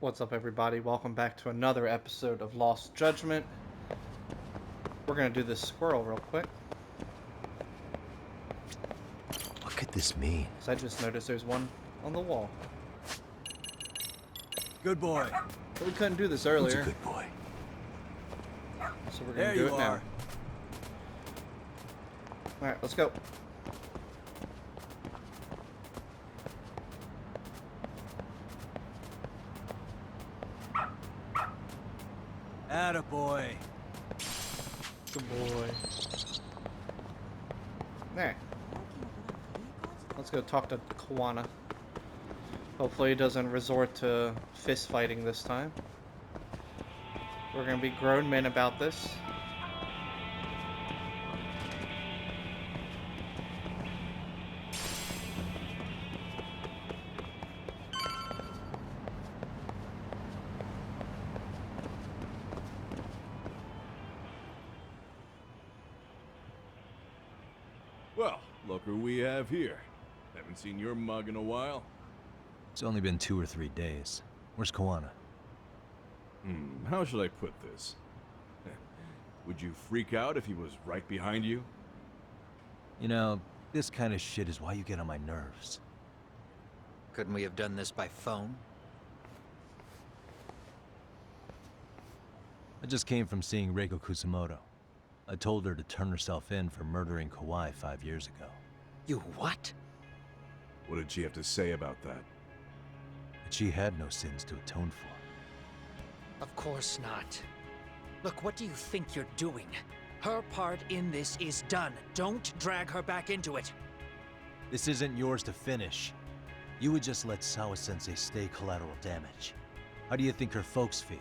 What's up, everybody? Welcome back to another episode of Lost Judgment. We're gonna do this squirrel real quick. What could this mean? So I just noticed there's one on the wall. Good boy. But we couldn't do this Who's earlier, a good boy? so we're gonna There do you it now. are. Alright, let's go. Attaboy. Good boy. There. Let's go talk to Kawana. Hopefully he doesn't resort to fist fighting this time. We're gonna be grown men about this. Well, look who we have here. Haven't seen your mug in a while. It's only been 2 or 3 days. Where's Kawana? How should I put this? Would you freak out if he was right behind you? You know, this kind of shit is why you get on my nerves. Couldn't we have done this by phone? I just came from seeing Reiko Kusamoto. I told her to turn herself in for murdering Kawai 5 years ago. You what? What did she have to say about that? But she had no sins to atone for. Of course not. Look, what do you think you're doing? Her part in this is done. Don't drag her back into it. This isn't yours to finish. You would just let Sawa-sensei stay collateral damage. How do you think her folks feel?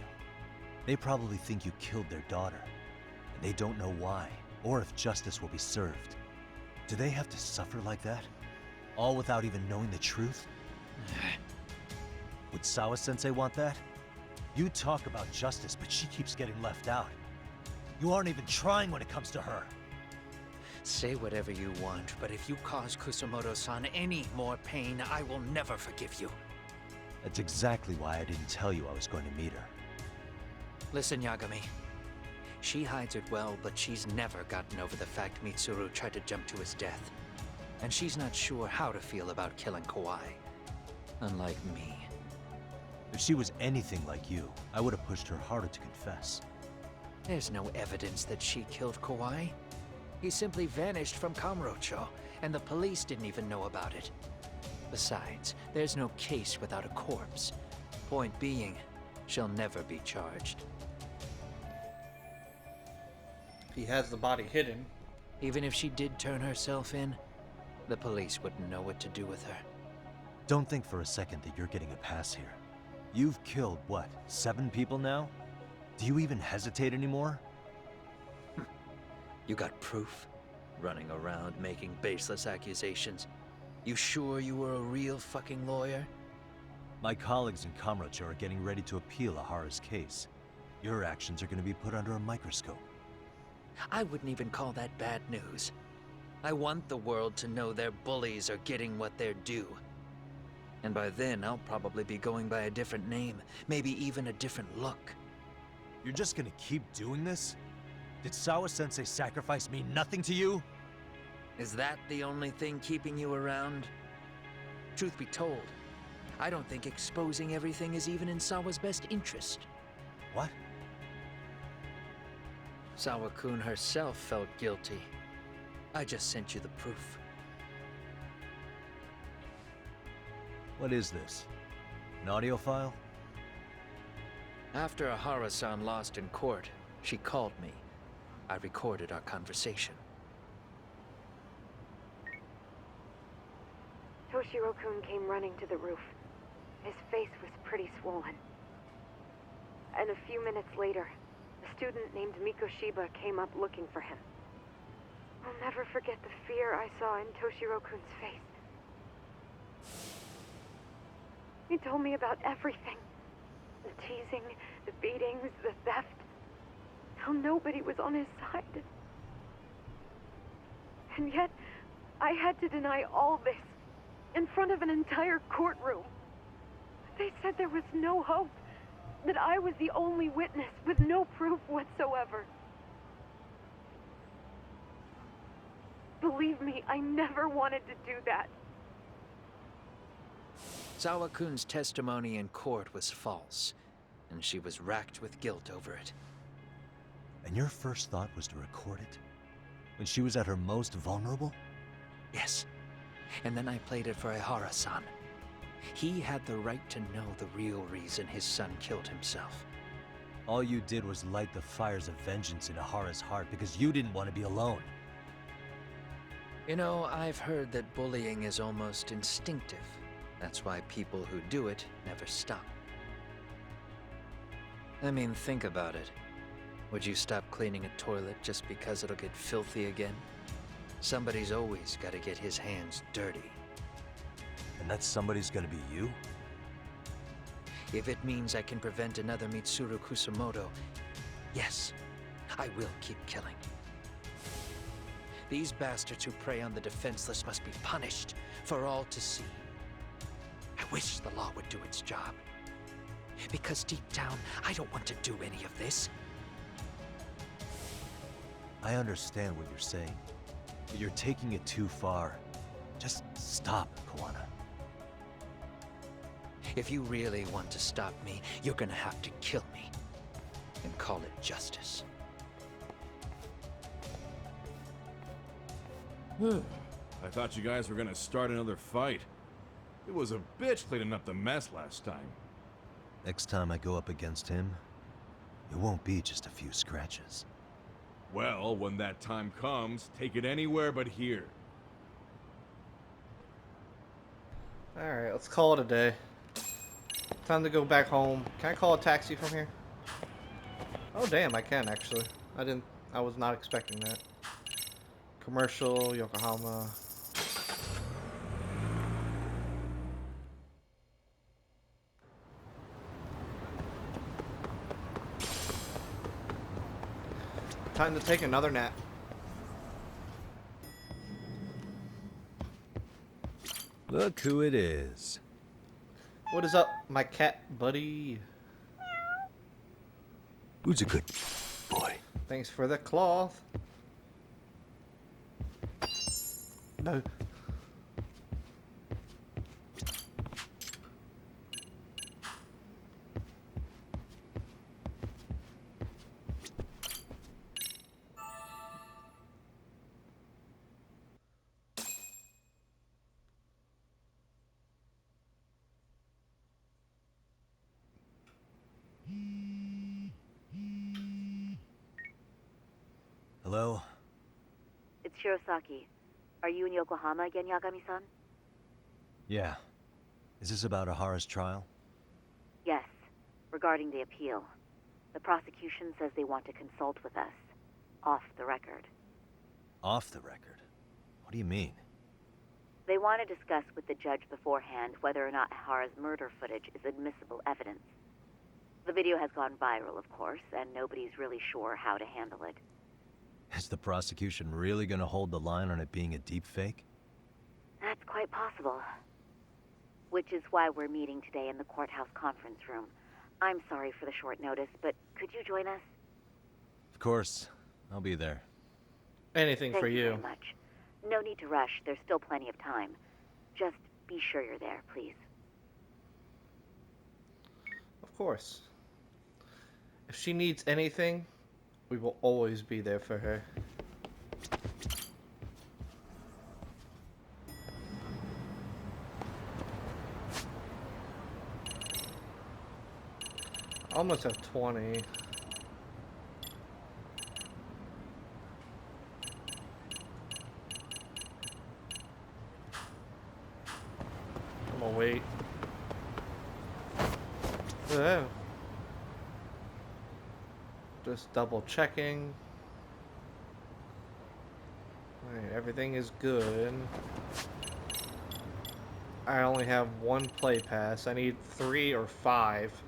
They probably think you killed their daughter. And they don't know why, or if justice will be served. Do they have to suffer like that? All without even knowing the truth? Would Sawa-sensei want that? You talk about justice, but she keeps getting left out. You aren't even trying when it comes to her. Say whatever you want, but if you cause Kusamoto-san any more pain, I will never forgive you. That's exactly why I didn't tell you I was going to meet her. Listen, Yagami. She hides it well, but she's never gotten over the fact Mitsuru tried to jump to his death. And she's not sure how to feel about killing Kawai. Unlike me. If she was anything like you, I would have pushed her harder to confess. There's no evidence that she killed Kawai. He simply vanished from Kamurocho, and the police didn't even know about it. Besides, there's no case without a corpse. Point being, she'll never be charged. He has the body hidden. Even if she did turn herself in, the police wouldn't know what to do with her. Don't think for a second that you're getting a pass here. You've killed, what, 7 people now? Do you even hesitate anymore? You got proof? Running around making baseless accusations. You sure you were a real fucking lawyer? My colleagues in Kamurocho are getting ready to appeal Ahara's case. Your actions are going to be put under a microscope. I wouldn't even call that bad news. I want the world to know their bullies are getting what they're due. And by then, I'll probably be going by a different name, maybe even a different look. You're just going to keep doing this? Did Sawa-sensei sacrifice mean nothing to you? Is that the only thing keeping you around? Truth be told, I don't think exposing everything is even in Sawa's best interest. What? Sawa-kun herself felt guilty. I just sent you the proof. What is this? An audio file? After Ahara-san lost in court, she called me. I recorded our conversation. Toshiro-kun came running to the roof. His face was pretty swollen. And a few minutes later, a student named Mikoshiba came up looking for him. I'll never forget the fear I saw in Toshiro-kun's face. He told me about everything. The teasing, the beatings, the theft. How nobody was on his side. And yet, I had to deny all this in front of an entire courtroom. They said there was no hope, that I was the only witness with no proof whatsoever. Believe me, I never wanted to do that. Sawa-kun's testimony in court was false, and she was racked with guilt over it. And your first thought was to record it? When she was at her most vulnerable? Yes. And then I played it for Ihara-san. He had the right to know the real reason his son killed himself. All you did was light the fires of vengeance in Ihara's heart because you didn't want to be alone. You know, I've heard that bullying is almost instinctive. That's why people who do it never stop. I mean, think about it. Would you stop cleaning a toilet just because it'll get filthy again? Somebody's always got to get his hands dirty. And that somebody's gonna be you? If it means I can prevent another Mitsuru Kusamoto, yes, I will keep killing. These bastards who prey on the defenseless must be punished for all to see. I wish the law would do its job. Because deep down, I don't want to do any of this. I understand what you're saying, but you're taking it too far. Just stop, Kawana. If you really want to stop me, you're gonna have to kill me. And call it justice. I thought you guys were gonna start another fight. It was a bitch cleaning up the mess last time. Next time I go up against him, it won't be just a few scratches. Well, when that time comes, take it anywhere but here. Alright, let's call it a day. Time to go back home. Can I call a taxi from here? Oh damn, I can actually. I was not expecting that. Commercial, Yokohama. Time to take another nap. Look who it is. What is up, my cat buddy? Who's a good boy? Thanks for the cloth. No. Hello? It's Shirosaki. Are you in Yokohama again, Yagami-san? Yeah. Is this about Ihara's trial? Yes, regarding the appeal. The prosecution says they want to consult with us. Off the record. Off the record? What do you mean? They want to discuss with the judge beforehand whether or not Ihara's murder footage is admissible evidence. The video has gone viral, of course, and nobody's really sure how to handle it. Is the prosecution really gonna hold the line on it being a deepfake? That's quite possible. Which is why we're meeting today in the courthouse conference room. I'm sorry for the short notice, but could you join us? Of course. I'll be there. Anything Thank for you you. very much. No need to rush. There's still plenty of time. Just be sure you're there, please. Of course. If she needs anything, we will always be there for her. I almost have 20. I'm gonna wait. Oh. Just double checking. Alright, everything is good. I only have one play pass. I need 3 or 5.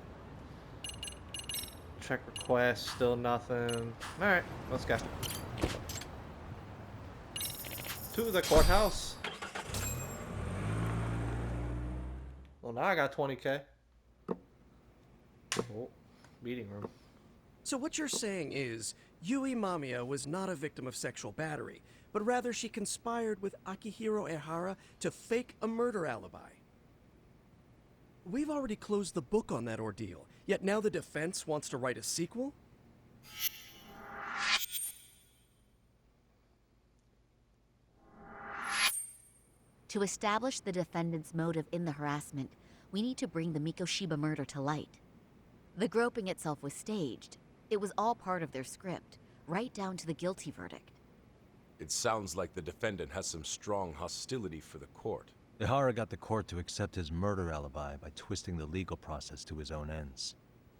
Check request, still nothing. Alright, let's go. To the courthouse. Well, now I got 20k. Oh. meeting room. So what you're saying is, Yui Mamiya was not a victim of sexual battery, but rather she conspired with Akihiro Ehara to fake a murder alibi. We've already closed the book on that ordeal, yet now the defense wants to write a sequel? To establish the defendant's motive in the harassment, we need to bring the Mikoshiba murder to light. The groping itself was staged. It was all part of their script, right down to the guilty verdict. It sounds like the defendant has some strong hostility for the court. Ehara got the court to accept his murder alibi by twisting the legal process to his own ends.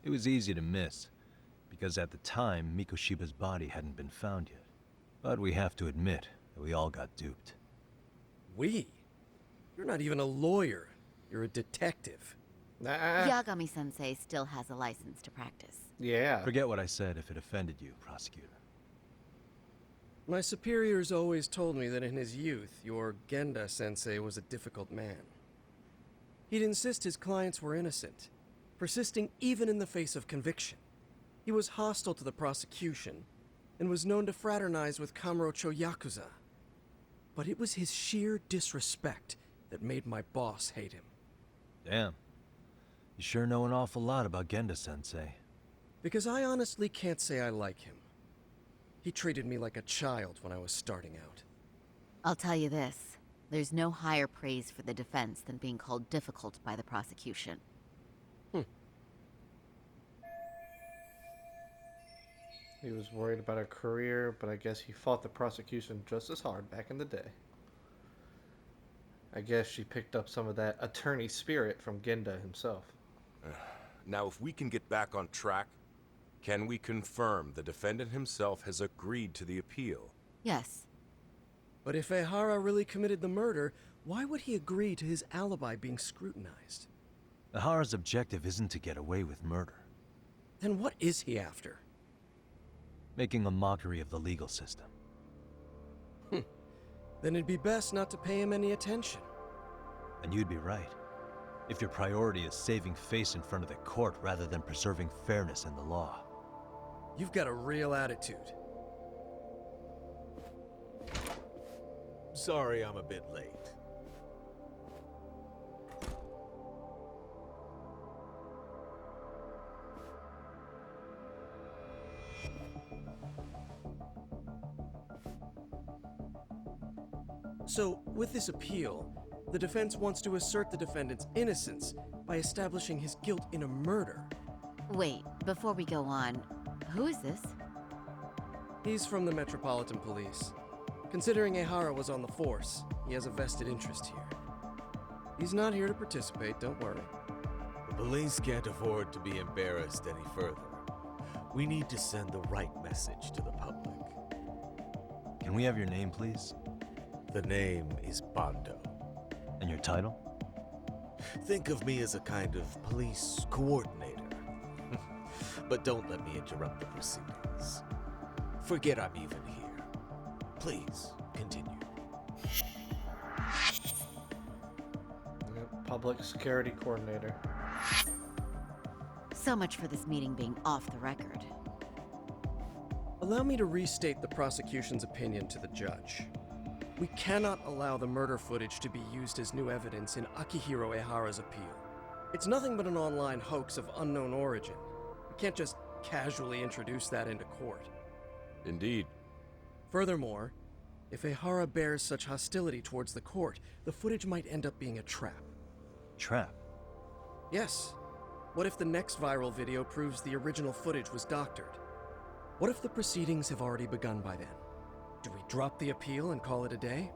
It was easy to miss, because at the time, Mikoshiba's body hadn't been found yet. But we have to admit that we all got duped. We? You're not even a lawyer. You're a detective. Nah. Yagami-sensei still has a license to practice. Yeah. Forget what I said if it offended you, prosecutor. My superiors always told me that in his youth, your Genda-sensei was a difficult man. He'd insist his clients were innocent, persisting even in the face of conviction. He was hostile to the prosecution, and was known to fraternize with Kamurocho Yakuza. But it was his sheer disrespect that made my boss hate him. Damn. You sure know an awful lot about Genda-sensei. Because I honestly can't say I like him. He treated me like a child when I was starting out. I'll tell you this, there's no higher praise for the defense than being called difficult by the prosecution. He was worried about a career, but I guess he fought the prosecution just as hard back in the day. I guess she picked up some of that attorney spirit from Genda himself. Now, if we can get back on track, can we confirm the defendant himself has agreed to the appeal? Yes. But if Ehara really committed the murder, why would he agree to his alibi being scrutinized? Ehara's objective isn't to get away with murder. Then what is he after? Making a mockery of the legal system. Then it'd be best not to pay him any attention. And you'd be right. If your priority is saving face in front of the court rather than preserving fairness in the law. You've got a real attitude. Sorry I'm a bit late. So, with this appeal, the defense wants to assert the defendant's innocence by establishing his guilt in a murder. Wait, before we go on, who is this? He's from the Metropolitan Police. Considering Ehara was on the force, he has a vested interest here. He's not here to participate, don't worry. The police can't afford to be embarrassed any further. We need to send the right message to the public. Can we have your name, please? The name is Bando. And your title? Think of me as a kind of police coordinator. But don't let me interrupt the proceedings. Forget I'm even here. Please, continue. Public security coordinator. So much for this meeting being off the record. Allow me to restate the prosecution's opinion to the judge. We cannot allow the murder footage to be used as new evidence in Akihiro Ehara's appeal. It's nothing but an online hoax of unknown origin. We can't just casually introduce that into court. Indeed. Furthermore, if Ehara bears such hostility towards the court, the footage might end up being a trap. Trap? Yes. What if the next viral video proves the original footage was doctored? What if the proceedings have already begun by then? Do we drop the appeal and call it a day?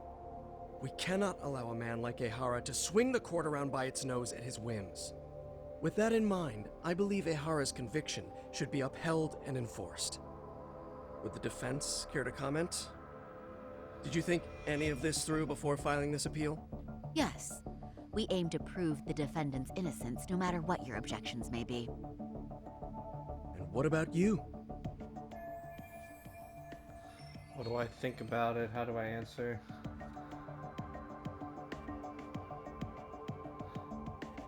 We cannot allow a man like Ehara to swing the court around by its nose at his whims. With that in mind, I believe Ehara's conviction should be upheld and enforced. Would the defense care to comment? Did you think any of this through before filing this appeal? Yes. We aim to prove the defendant's innocence no matter what your objections may be. And what about you? What do I think about it? How do I answer?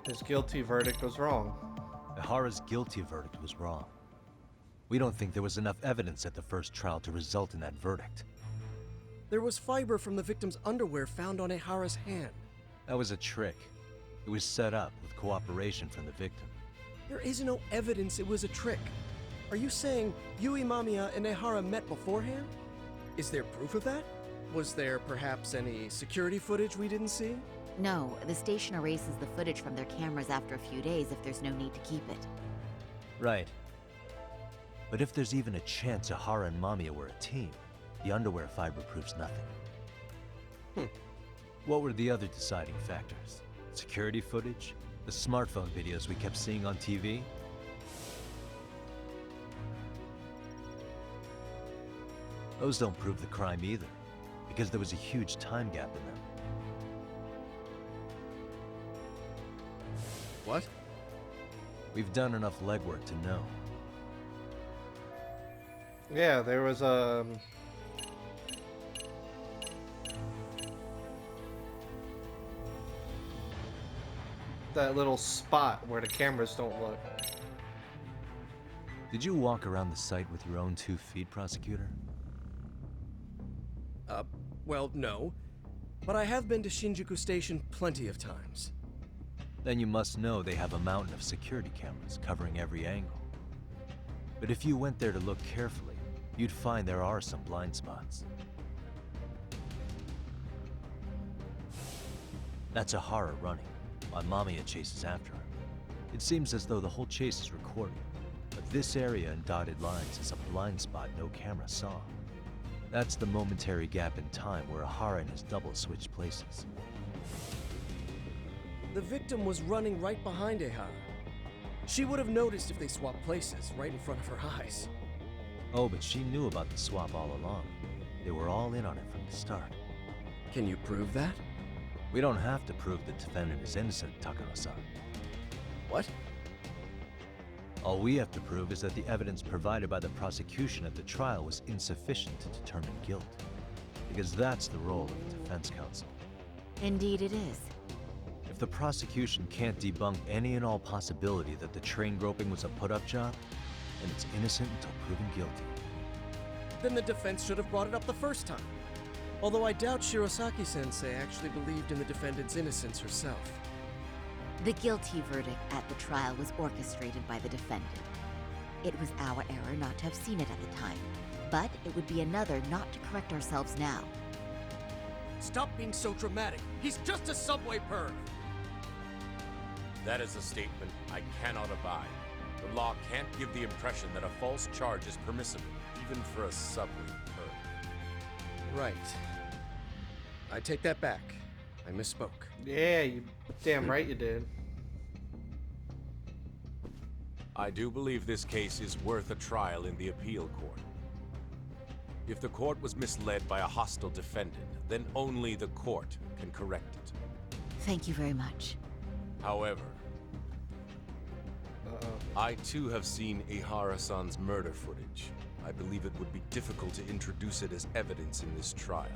His guilty verdict was wrong. Ihara's guilty verdict was wrong. We don't think there was enough evidence at the first trial to result in that verdict. There was fiber from the victim's underwear found on Ihara's hand. That was a trick. It was set up with cooperation from the victim. There is no evidence it was a trick. Are you saying Yui Mamiya and Ihara met beforehand? Is there proof of that? Was there perhaps any security footage we didn't see? No, the station erases the footage from their cameras after a few days if there's no need to keep it. Right. But if there's even a chance Ihara and Mamiya were a team, the underwear fiber proves nothing. What were the other deciding factors? Security footage? The smartphone videos we kept seeing on TV? Those don't prove the crime either, because there was a huge time gap in them. What? We've done enough legwork to know. Yeah, there was that little spot where the cameras don't look. Did you walk around the site with your own 2 feet, prosecutor? Well, no. But I have been to Shinjuku Station plenty of times. Then you must know they have a mountain of security cameras covering every angle. But if you went there to look carefully, you'd find there are some blind spots. That's Ihara running, while Mamiya chases after him. It seems as though the whole chase is recorded, but this area in dotted lines is a blind spot no camera saw. That's the momentary gap in time where Ihara and his double switched places. The victim was running right behind Ihara. She would have noticed if they swapped places right in front of her eyes. Oh, but she knew about the swap all along. They were all in on it from the start. Can you prove that? We don't have to prove the defendant is innocent, Takano-san. What? All we have to prove is that the evidence provided by the prosecution at the trial was insufficient to determine guilt. Because that's the role of the defense counsel. Indeed it is. If the prosecution can't debunk any and all possibility that the train groping was a put-up job, then it's innocent until proven guilty. Then the defense should have brought it up the first time. Although I doubt Shirosaki-sensei actually believed in the defendant's innocence herself. The guilty verdict at the trial was orchestrated by the defendant. It was our error not to have seen it at the time, but it would be another not to correct ourselves now. Stop being so dramatic. He's just a subway perv. That is a statement I cannot abide. The law can't give the impression that a false charge is permissible, even for a subway perv. Right. I take that back. I misspoke. Yeah, you damn right you did. I do believe this case is worth a trial in the appeal court. If the court was misled by a hostile defendant, then only the court can correct it. Thank you very much. However, I too have seen Ihara-san's murder footage. I believe it would be difficult to introduce it as evidence in this trial.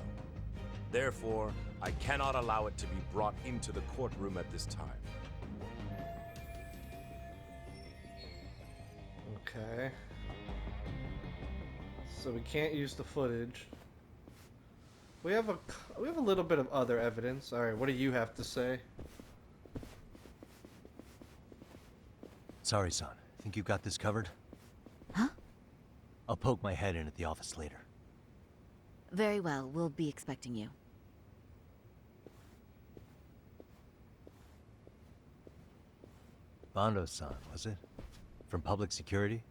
Therefore, I cannot allow it to be brought into the courtroom at this time. Okay. So we can't use the footage. We have a little bit of other evidence. All right, what do you have to say? Sorry, son. Think you got this covered? Huh? I'll poke my head in at the office later. Very well, we'll be expecting you. Bando-san, was it? From public security?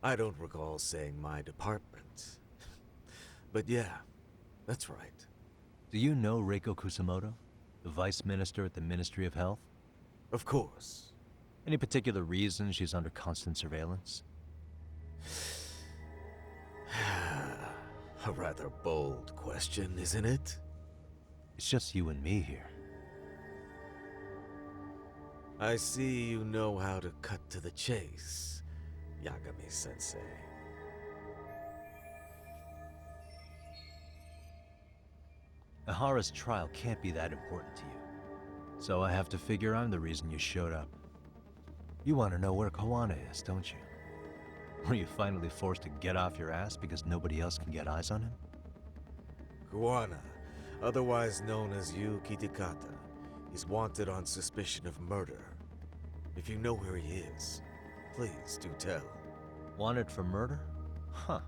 I don't recall saying my department. But yeah, that's right. Do you know Reiko Kusamoto? The vice minister at the Ministry of Health? Of course. Any particular reason she's under constant surveillance? A rather bold question, isn't it? It's just you and me here. I see you know how to cut to the chase, Yagami-sensei. Ihara's trial can't be that important to you. So I have to figure I'm the reason you showed up. You want to know where Kawana is, don't you? Were you finally forced to get off your ass because nobody else can get eyes on him? Kawana, otherwise known as Yu Kitakata, is wanted on suspicion of murder. If you know where he is, please do tell. Wanted for murder? Huh.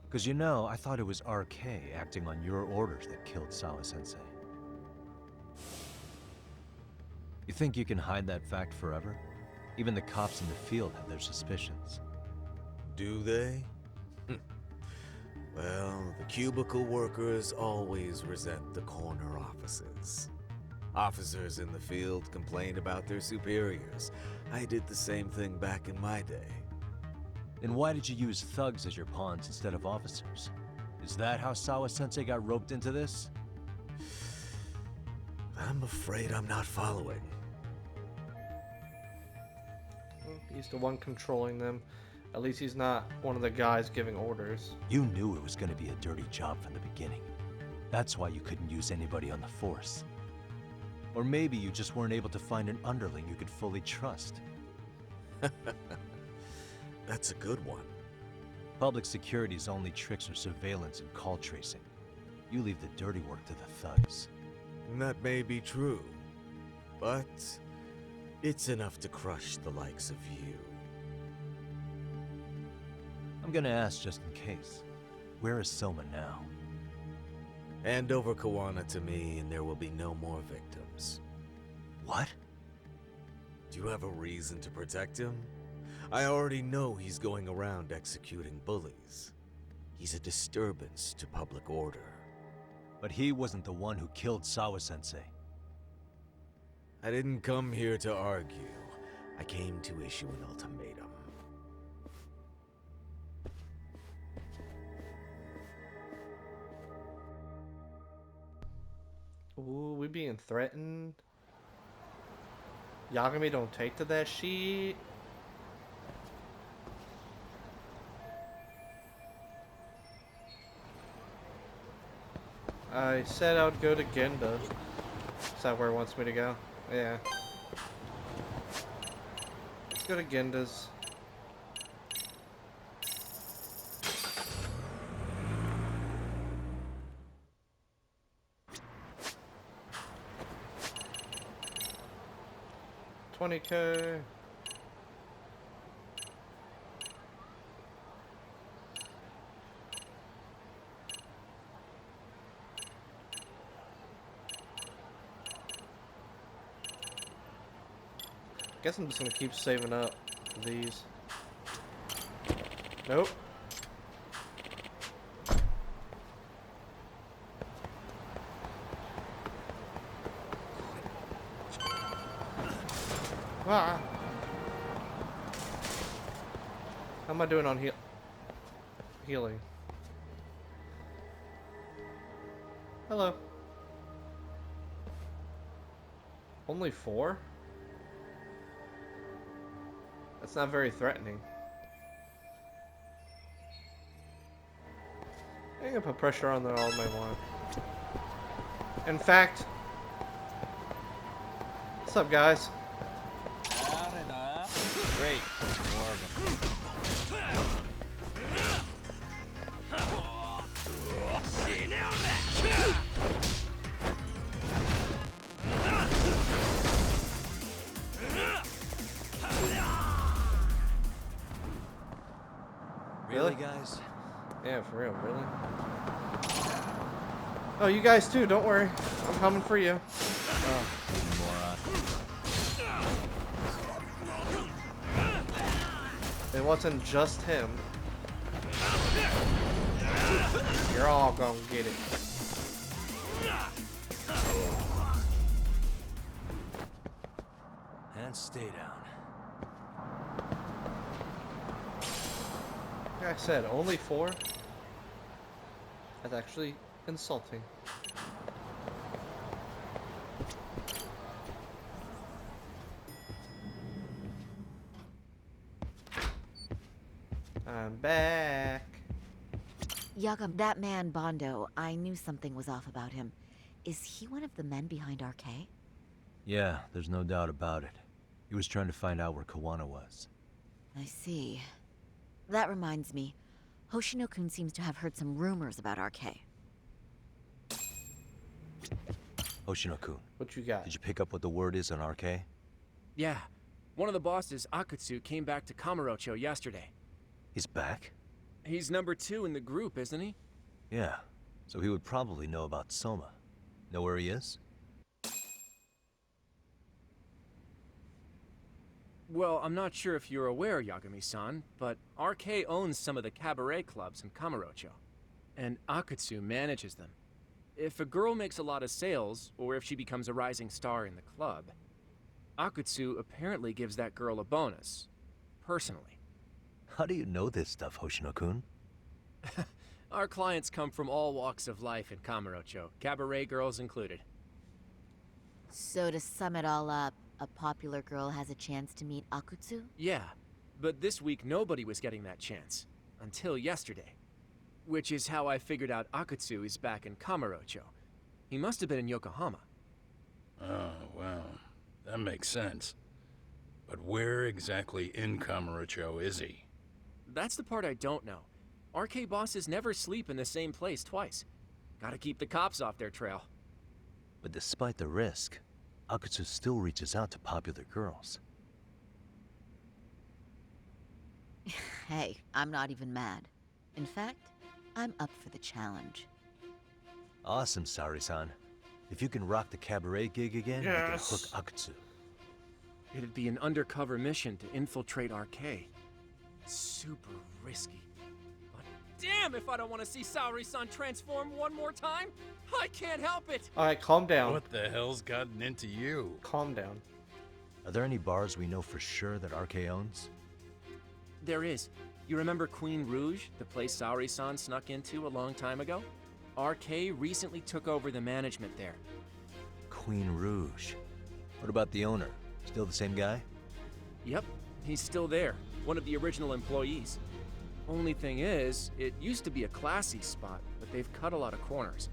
Because you know, I thought it was RK acting on your orders that killed Sawa-sensei. You think you can hide that fact forever? Even the cops in the field have their suspicions. Do they? Well, the cubicle workers always resent the corner offices. Officers in the field complain about their superiors. I did the same thing back in my day. Then why did you use thugs as your pawns instead of officers? Is that how Sawa-sensei got roped into this? I'm afraid I'm not following. Well, he's the one controlling them. At least he's not one of the guys giving orders. You knew it was going to be a dirty job from the beginning. That's why you couldn't use anybody on the force. Or maybe you just weren't able to find an underling you could fully trust. That's a good one. Public security's only tricks are surveillance and call tracing. You leave the dirty work to the thugs. That may be true, but it's enough to crush the likes of you. I'm gonna ask just in case. Where is Soma now? Hand over Kawana to me and there will be no more victims. What? Do you have a reason to protect him? I already know he's going around executing bullies. He's a disturbance to public order. But he wasn't the one who killed Sawa-sensei. I didn't come here to argue. I came to issue an ultimatum. Ooh, we being threatened. Yagami don't take to that shit. I said I would go to Genda. Is that where it wants me to go? Yeah. Let's go to Genda's. $20K. Guess I'm just gonna keep saving up for these. Nope. Ah. How am I doing on healing? Hello. Only 4? That's not very threatening. I can put pressure on there all I want. In fact, what's up, guys? Great. More of them. Really, guys? Yeah, for real, really? Oh, you guys too, don't worry. I'm coming for you. Oh, you moron. It wasn't just him. You're all gonna get it. And stay down. Like I said, only 4? That's actually insulting. I'm back. Yagam, that man Bondo, I knew something was off about him. Is he one of the men behind RK? Yeah, there's no doubt about it. He was trying to find out where Kawana was. I see. That reminds me. Hoshino-kun seems to have heard some rumors about RK. Hoshino-kun, What you got? did you pick up what the word is on RK? Yeah. One of the bosses, Akutsu, came back to Kamurocho yesterday. He's back? He's number 2 in the group, isn't he? Yeah, so he would probably know about Soma. Know where he is? Well, I'm not sure if you're aware, Yagami-san, but RK owns some of the cabaret clubs in Kamurocho, and Akutsu manages them. If a girl makes a lot of sales, or if she becomes a rising star in the club, Akutsu apparently gives that girl a bonus, personally. How do you know this stuff, Hoshino-kun? Our clients come from all walks of life in Kamurocho, cabaret girls included. So to sum it all up, a popular girl has a chance to meet Akutsu? Yeah, but this week nobody was getting that chance. Until yesterday. Which is how I figured out Akutsu is back in Kamurocho. He must have been in Yokohama. Oh, well, that makes sense. But where exactly in Kamurocho is he? That's the part I don't know. RK bosses never sleep in the same place twice. Gotta keep the cops off their trail. But despite the risk, Akutsu still reaches out to popular girls. Hey, I'm not even mad. In fact, I'm up for the challenge. Awesome, Saori-san. If you can rock the cabaret gig again, you can hook Akutsu. It'd be an undercover mission to infiltrate RK. Super risky. But damn if I don't want to see Saori-san transform one more time! I can't help it! Alright, calm down. What the hell's gotten into you? Calm down. Are there any bars we know for sure that RK owns? There is. You remember Queen Rouge, the place Saori-san snuck into a long time ago? RK recently took over the management there. Queen Rouge. What about the owner? Still the same guy? Yep, he's still there. One of the original employees. Only thing is, it used to be a classy spot, but they've cut a lot of corners.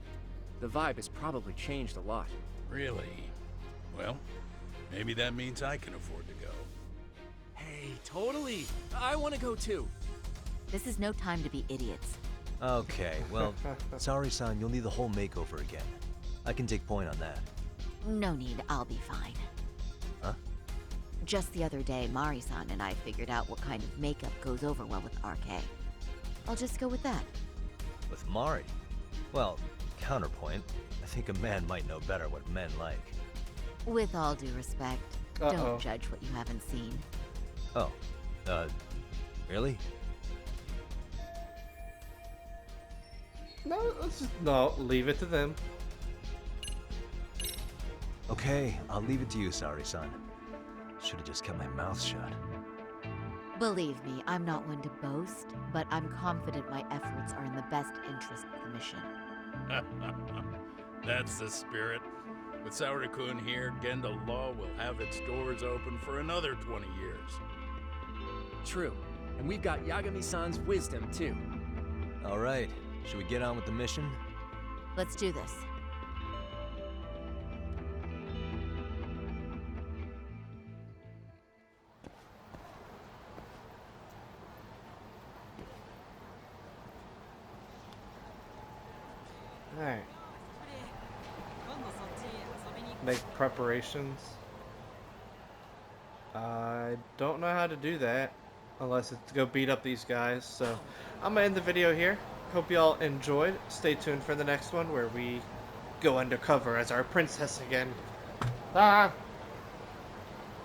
The vibe has probably changed a lot. Really? Well, maybe that means I can afford to go. Hey, totally! I want to go too! This is no time to be idiots. Okay, well, Saori-san, you'll need the whole makeover again. I can take point on that. No need, I'll be fine. Huh? Just the other day, Mari-san and I figured out what kind of makeup goes over well with RK. I'll just go with that. With Mari? Well, counterpoint, I think a man might know better what men like. With all due respect, don't judge what you haven't seen. Oh, really? No, no, leave it to them. Okay, I'll leave it to you, Saori-san. Should've just kept my mouth shut. Believe me, I'm not one to boast, but I'm confident my efforts are in the best interest of the mission. That's the spirit. With Saori-kun here, Genda Law will have its doors open for another 20 years. True. And we've got Yagami-san's wisdom, too. All right, should we get on with the mission? Let's do this. Alright. Make preparations. I don't know how to do that unless it's to go beat up these guys, so I'm gonna end the video here. Hope y'all enjoyed. Stay tuned for the next one where we go undercover as our princess again. Ah!